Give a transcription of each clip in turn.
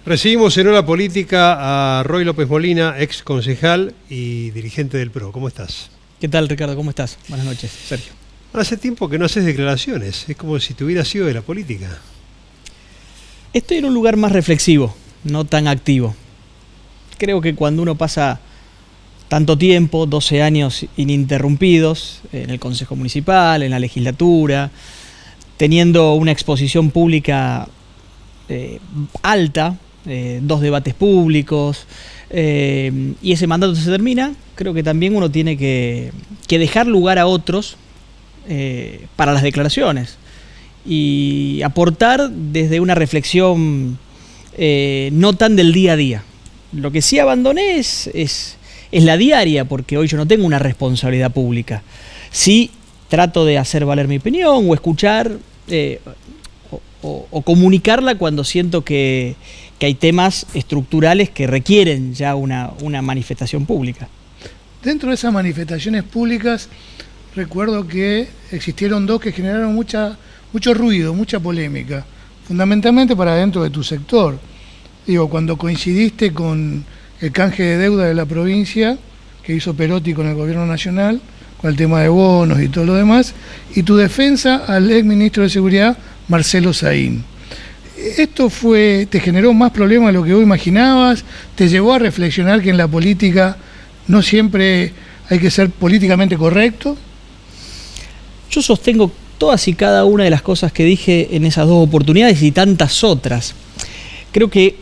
Recibimos en Hora Política a Roy López Molina, ex concejal y dirigente del PRO. ¿Cómo estás? ¿Qué tal, Ricardo? ¿Cómo estás? Buenas noches, Sergio. Hace tiempo que no haces declaraciones, es como si te hubieras ido de la política. Estoy en un lugar más reflexivo, no tan activo. Creo que cuando uno pasa tanto tiempo, 12 años ininterrumpidos, en el Consejo Municipal, en la legislatura, teniendo una exposición pública alta, 2 debates públicos, y ese mandato se termina, creo que también uno tiene que dejar lugar a otros para las declaraciones y aportar desde una reflexión no tan del día a día. Lo que sí abandoné es la diaria, porque hoy yo no tengo una responsabilidad pública. Sí trato de hacer valer mi opinión o escuchar o comunicarla cuando siento que hay temas estructurales que requieren ya una manifestación pública. Dentro de esas manifestaciones públicas, recuerdo que existieron 2 que generaron mucho ruido, mucha polémica, fundamentalmente para dentro de tu sector. Digo, cuando coincidiste con el canje de deuda de la provincia que hizo Perotti con el gobierno nacional, con el tema de bonos y todo lo demás, y tu defensa al ex ministro de Seguridad, Marcelo Saín. ¿Esto te generó más problemas de lo que vos imaginabas? ¿Te llevó a reflexionar que en la política no siempre hay que ser políticamente correcto? Yo sostengo todas y cada una de las cosas que dije en esas 2 oportunidades y tantas otras. Creo que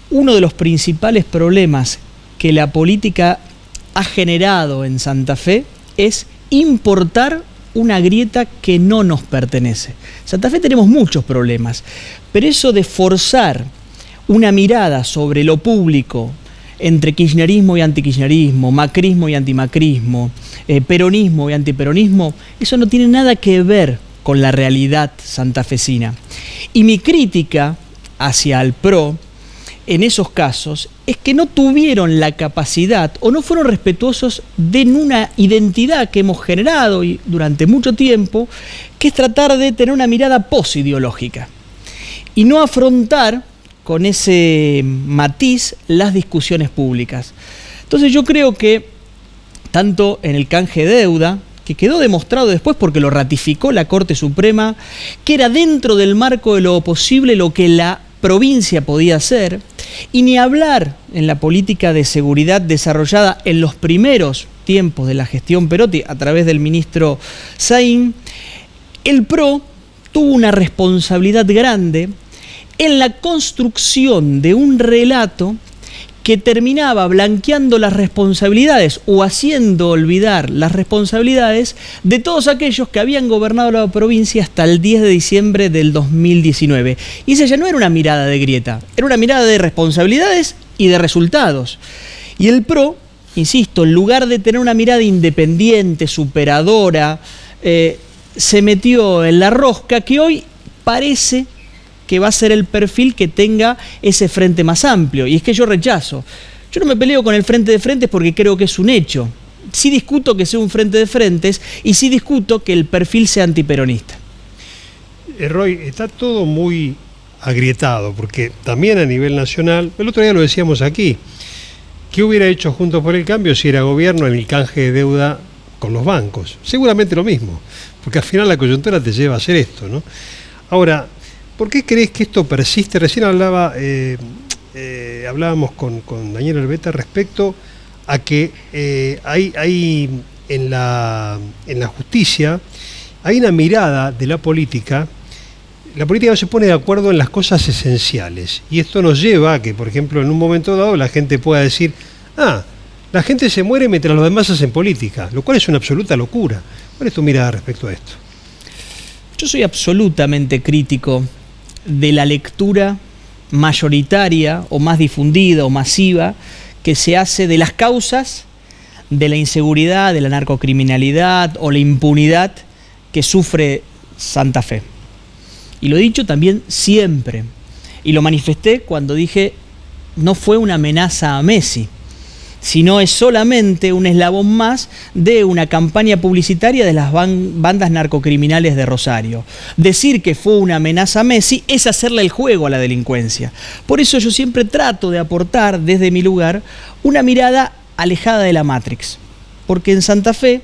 uno de los principales problemas que la política ha generado en Santa Fe es importar una grieta que no nos pertenece. En Santa Fe tenemos muchos problemas, pero eso de forzar una mirada sobre lo público entre kirchnerismo y antikirchnerismo, macrismo y antimacrismo, peronismo y antiperonismo, eso no tiene nada que ver con la realidad santafesina. Y mi crítica hacia el PRO en esos casos es que no tuvieron la capacidad o no fueron respetuosos de una identidad que hemos generado y durante mucho tiempo, que es tratar de tener una mirada posideológica y no afrontar con ese matiz las discusiones públicas. Entonces yo creo que tanto en el canje de deuda, que quedó demostrado después porque lo ratificó la Corte Suprema, que era dentro del marco de lo posible lo que la provincia podía hacer, y ni hablar en la política de seguridad desarrollada en los primeros tiempos de la gestión Perotti a través del ministro Saín, el PRO tuvo una responsabilidad grande en la construcción de un relato que terminaba blanqueando las responsabilidades o haciendo olvidar las responsabilidades de todos aquellos que habían gobernado la provincia hasta el 10 de diciembre del 2019. Y esa ya no era una mirada de grieta, era una mirada de responsabilidades y de resultados. Y el PRO, insisto, en lugar de tener una mirada independiente, superadora, se metió en la rosca que hoy parece que va a ser el perfil que tenga ese frente más amplio. Y es que yo rechazo. Yo no me peleo con el frente de frentes porque creo que es un hecho. Sí discuto que sea un frente de frentes y sí discuto que el perfil sea antiperonista. Roy, está todo muy agrietado, porque también a nivel nacional, el otro día lo decíamos aquí, ¿qué hubiera hecho Juntos por el Cambio si era gobierno en el canje de deuda con los bancos? Seguramente lo mismo, porque al final la coyuntura te lleva a hacer esto, ¿no? Ahora, ¿por qué crees que esto persiste? Recién hablábamos con Daniel Herbeta respecto a que hay en la justicia, hay una mirada de la política no se pone de acuerdo en las cosas esenciales. Y esto nos lleva a que, por ejemplo, en un momento dado la gente pueda decir, la gente se muere mientras los demás hacen política, lo cual es una absoluta locura. ¿Cuál es tu mirada respecto a esto? Yo soy absolutamente crítico de la lectura mayoritaria o más difundida o masiva que se hace de las causas de la inseguridad, de la narcocriminalidad o la impunidad que sufre Santa Fe. Y lo he dicho también siempre, y lo manifesté cuando dije no fue una amenaza a Messi, sino es solamente un eslabón más de una campaña publicitaria de las bandas narcocriminales de Rosario. Decir que fue una amenaza a Messi es hacerle el juego a la delincuencia. Por eso yo siempre trato de aportar desde mi lugar una mirada alejada de la Matrix, porque en Santa Fe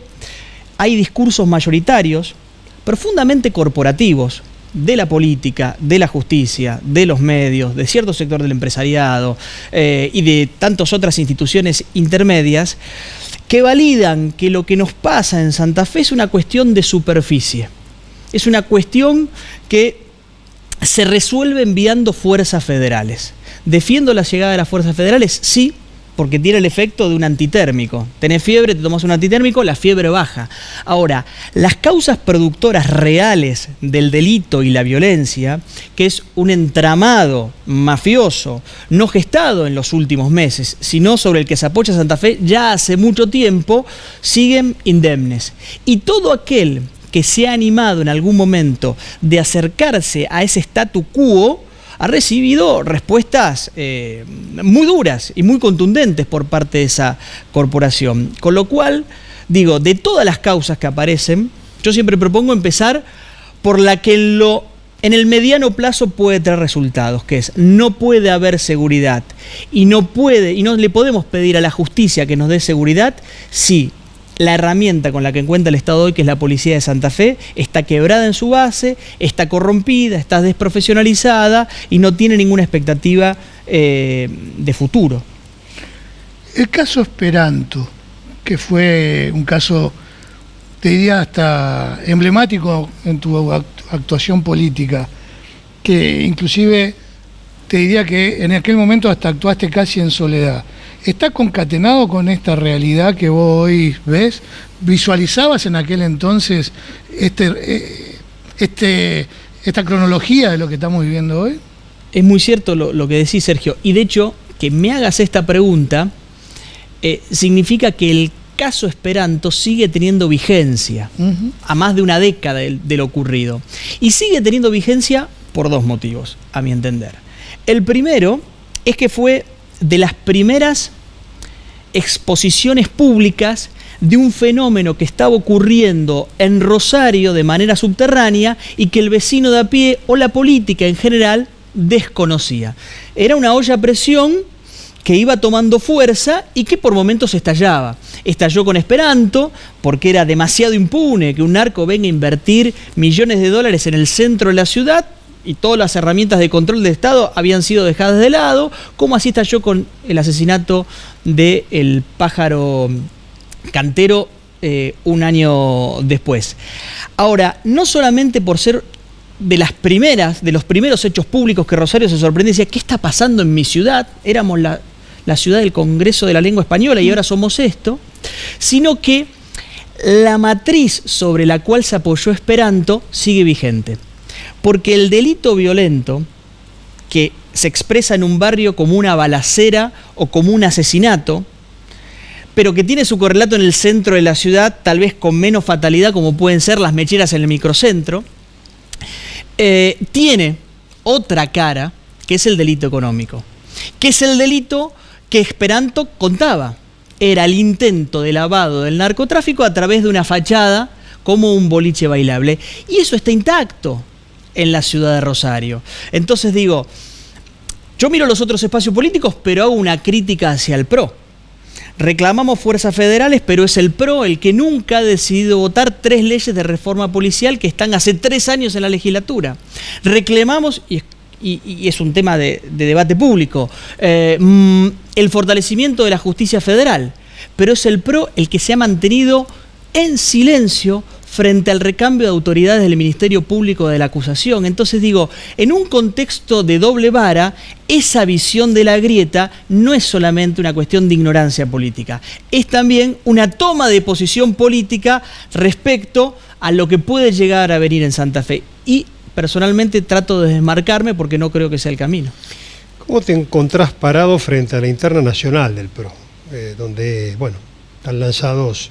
hay discursos mayoritarios, profundamente corporativos, de la política, de la justicia, de los medios, de cierto sector del empresariado y de tantas otras instituciones intermedias, que validan que lo que nos pasa en Santa Fe es una cuestión de superficie. Es una cuestión que se resuelve enviando fuerzas federales. ¿Defiendo la llegada de las fuerzas federales? Sí, porque tiene el efecto de un antitérmico. Tenés fiebre, te tomás un antitérmico, la fiebre baja. Ahora, las causas productoras reales del delito y la violencia, que es un entramado mafioso, no gestado en los últimos meses, sino sobre el que se apoya Santa Fe ya hace mucho tiempo, siguen indemnes. Y todo aquel que se ha animado en algún momento de acercarse a ese statu quo, ha recibido respuestas muy duras y muy contundentes por parte de esa corporación. Con lo cual, digo, de todas las causas que aparecen, yo siempre propongo empezar por la que en el mediano plazo puede traer resultados, que es, no puede haber seguridad y no le podemos pedir a la justicia que nos dé seguridad si la herramienta con la que cuenta el Estado hoy, que es la Policía de Santa Fe, está quebrada en su base, está corrompida, está desprofesionalizada y no tiene ninguna expectativa de futuro. El caso Esperanto, que fue un caso, te diría, hasta emblemático en tu actuación política, que inclusive te diría que en aquel momento hasta actuaste casi en soledad. ¿Está concatenado con esta realidad que vos hoy ves? ¿Visualizabas en aquel entonces esta cronología de lo que estamos viviendo hoy? Es muy cierto lo que decís, Sergio. Y de hecho, que me hagas esta pregunta significa que el caso Esperanto sigue teniendo vigencia, a más de una década de lo ocurrido. Y sigue teniendo vigencia por dos motivos, a mi entender. El primero es que fue de las primeras exposiciones públicas de un fenómeno que estaba ocurriendo en Rosario de manera subterránea y que el vecino de a pie o la política en general desconocía. Era una olla a presión que iba tomando fuerza y que por momentos estallaba. Estalló con Esperanto porque era demasiado impune que un narco venga a invertir millones de dólares en el centro de la ciudad y todas las herramientas de control del Estado habían sido dejadas de lado, como así estalló con el asesinato del pájaro Cantero un año después. Ahora, no solamente por ser de los primeros hechos públicos que Rosario se sorprende y decía, ¿qué está pasando en mi ciudad? Éramos la ciudad del Congreso de la Lengua Española y ahora somos esto, sino que la matriz sobre la cual se apoyó Esperanto sigue vigente. Porque el delito violento, que se expresa en un barrio como una balacera o como un asesinato, pero que tiene su correlato en el centro de la ciudad, tal vez con menos fatalidad, como pueden ser las mecheras en el microcentro, tiene otra cara, que es el delito económico, que es el delito que Esperanto contaba. Era el intento de lavado del narcotráfico a través de una fachada como un boliche bailable. Y eso está intacto en la ciudad de Rosario. Entonces digo, yo miro los otros espacios políticos, pero hago una crítica hacia el PRO. Reclamamos fuerzas federales, pero es el PRO el que nunca ha decidido votar 3 leyes de reforma policial que están hace 3 años en la legislatura. Reclamamos, y es un tema de debate público, el fortalecimiento de la justicia federal, pero es el PRO el que se ha mantenido en silencio frente al recambio de autoridades del Ministerio Público de la acusación. Entonces digo, en un contexto de doble vara, esa visión de la grieta no es solamente una cuestión de ignorancia política, es también una toma de posición política respecto a lo que puede llegar a venir en Santa Fe. Y personalmente trato de desmarcarme porque no creo que sea el camino. ¿Cómo te encontrás parado frente a la interna nacional del PRO? Donde, bueno, están lanzados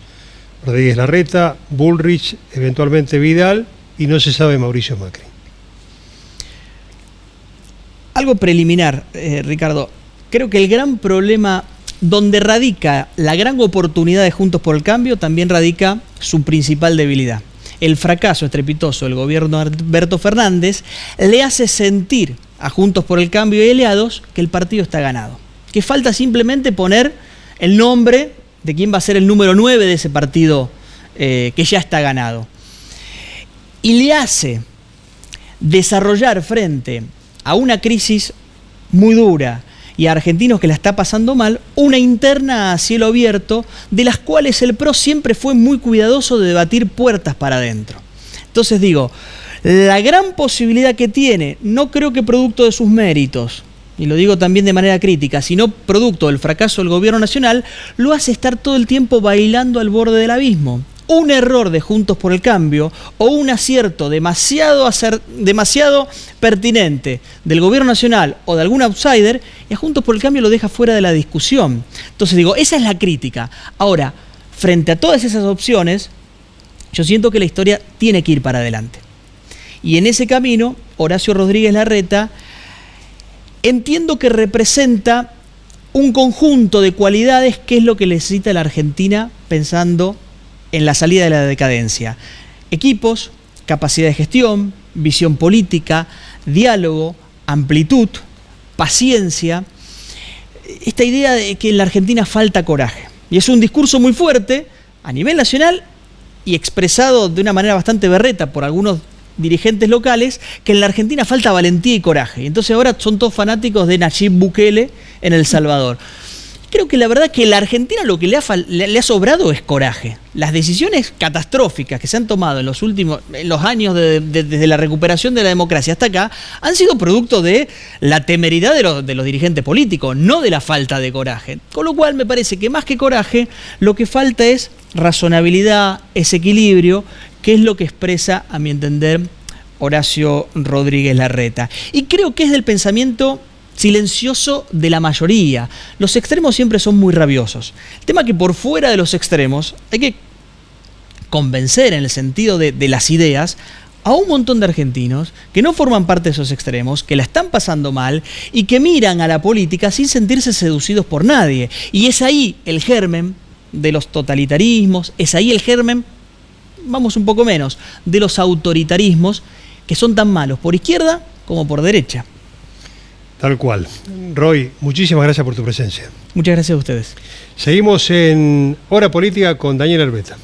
Rodríguez Larreta, Bullrich, eventualmente Vidal, y no se sabe Mauricio Macri. Algo preliminar, Ricardo. Creo que el gran problema donde radica la gran oportunidad de Juntos por el Cambio, también radica su principal debilidad. El fracaso estrepitoso del gobierno de Alberto Fernández le hace sentir a Juntos por el Cambio y aliados que el partido está ganado, que falta simplemente poner el nombre de quién va a ser el número 9 de ese partido que ya está ganado. Y le hace desarrollar frente a una crisis muy dura y a argentinos que la está pasando mal, una interna a cielo abierto, de las cuales el PRO siempre fue muy cuidadoso de debatir puertas para adentro. Entonces digo, la gran posibilidad que tiene, no creo que producto de sus méritos, y lo digo también de manera crítica, sino producto del fracaso del gobierno nacional, lo hace estar todo el tiempo bailando al borde del abismo. Un error de Juntos por el Cambio o un acierto demasiado pertinente del gobierno nacional o de algún outsider, y a Juntos por el Cambio lo deja fuera de la discusión. Entonces digo, esa es la crítica. Ahora, frente a todas esas opciones, yo siento que la historia tiene que ir para adelante. Y en ese camino, Horacio Rodríguez Larreta, entiendo que representa un conjunto de cualidades que es lo que necesita la Argentina pensando en la salida de la decadencia. Equipos, capacidad de gestión, visión política, diálogo, amplitud, paciencia. Esta idea de que en la Argentina falta coraje. Y es un discurso muy fuerte a nivel nacional y expresado de una manera bastante berreta por algunos dirigentes locales, que en la Argentina falta valentía y coraje. Y entonces ahora son todos fanáticos de Nayib Bukele en El Salvador. Creo que la verdad que a la Argentina lo que le ha sobrado es coraje. Las decisiones catastróficas que se han tomado en los años desde la recuperación de la democracia hasta acá han sido producto de la temeridad de los dirigentes políticos, no de la falta de coraje. Con lo cual me parece que más que coraje, lo que falta es razonabilidad, ese equilibrio, que es lo que expresa, a mi entender, Horacio Rodríguez Larreta. Y creo que es del pensamiento silencioso de la mayoría. Los extremos siempre son muy rabiosos. El tema es que por fuera de los extremos hay que convencer, en el sentido de las ideas, a un montón de argentinos que no forman parte de esos extremos, que la están pasando mal y que miran a la política sin sentirse seducidos por nadie. Y es ahí el germen de los totalitarismos, es ahí el germen, vamos un poco menos, de los autoritarismos que son tan malos por izquierda como por derecha. Tal cual. Roy, muchísimas gracias por tu presencia. Muchas gracias a ustedes. Seguimos en Hora Política con Daniel Herbeta.